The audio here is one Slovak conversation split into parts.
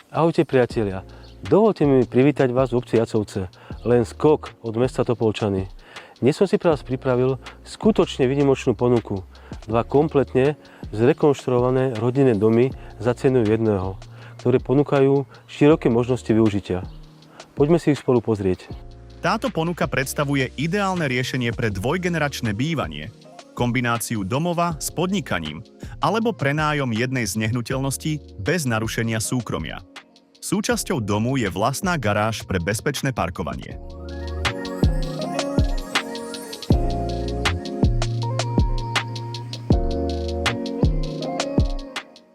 Ahojte priatelia, dovolte mi privítať vás v obci Jacovce, len skok od mesta Topolčany. Dnes som si pre vás pripravil skutočne výnimočnú ponuku. Dva kompletne zrekonštruované rodinné domy za cenu jedného, ktoré ponúkajú široké možnosti využitia. Poďme si ich spolu pozrieť. Táto ponuka predstavuje ideálne riešenie pre dvojgeneračné bývanie, kombináciu domova s podnikaním alebo prenájom jednej z nehnuteľností bez narušenia súkromia. Súčasťou domu je vlastná garáž pre bezpečné parkovanie.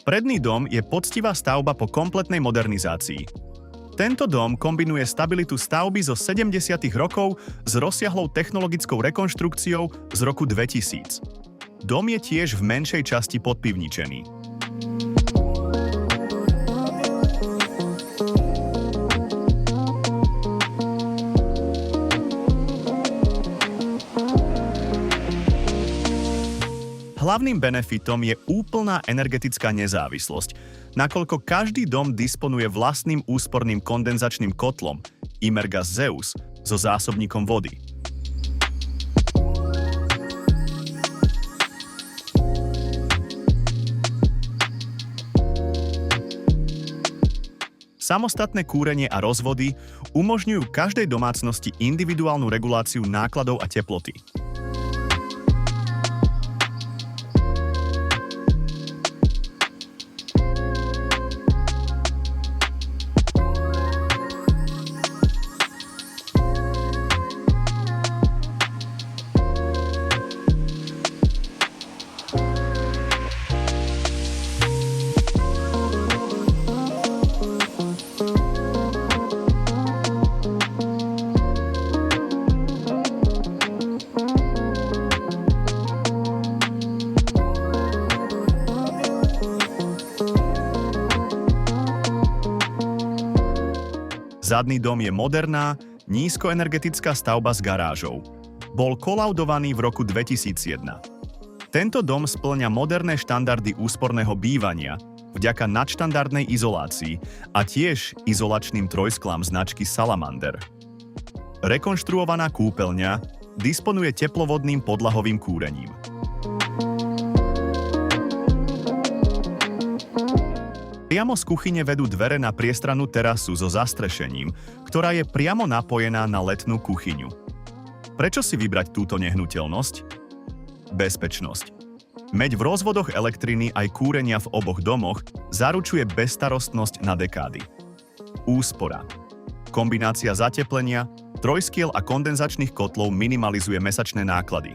Predný dom je poctivá stavba po kompletnej modernizácii. Tento dom kombinuje stabilitu stavby zo 70. rokov s rozsiahlou technologickou rekonštrukciou z roku 2000. Dom je tiež v menšej časti podpivničený. Hlavným benefitom je úplná energetická nezávislosť, nakoľko každý dom disponuje vlastným úsporným kondenzačným kotlom Imergas Zeus so zásobníkom vody. Samostatné kúrenie a rozvody umožňujú každej domácnosti individuálnu reguláciu nákladov a teploty. Zadný dom je moderná, nízkoenergetická stavba s garážou. Bol kolaudovaný v roku 2001. Tento dom spĺňa moderné štandardy úsporného bývania vďaka nadštandardnej izolácii a tiež izolačným trojsklám značky Salamander. Rekonštruovaná kúpeľňa disponuje teplovodným podlahovým kúrením. Priamo z kuchyne vedú dvere na priestrannú terasu so zastrešením, ktorá je priamo napojená na letnú kuchyňu. Prečo si vybrať túto nehnuteľnosť? Bezpečnosť. Meď v rozvodoch elektriny aj kúrenia v oboch domoch zaručuje bezstarostnosť na dekády. Úspora. Kombinácia zateplenia, trojskiel a kondenzačných kotlov minimalizuje mesačné náklady.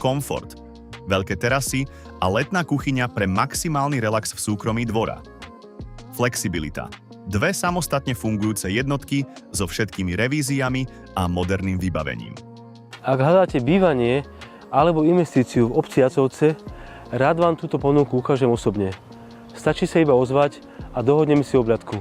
Komfort. Veľké terasy a letná kuchyňa pre maximálny relax v súkromí dvora. Flexibilita. Dve samostatne fungujúce jednotky so všetkými revíziami a moderným vybavením. Ak hľadáte bývanie alebo investíciu v obci Jacovce, rád vám túto ponuku ukážem osobne. Stačí sa iba ozvať a dohodneme si obľadku.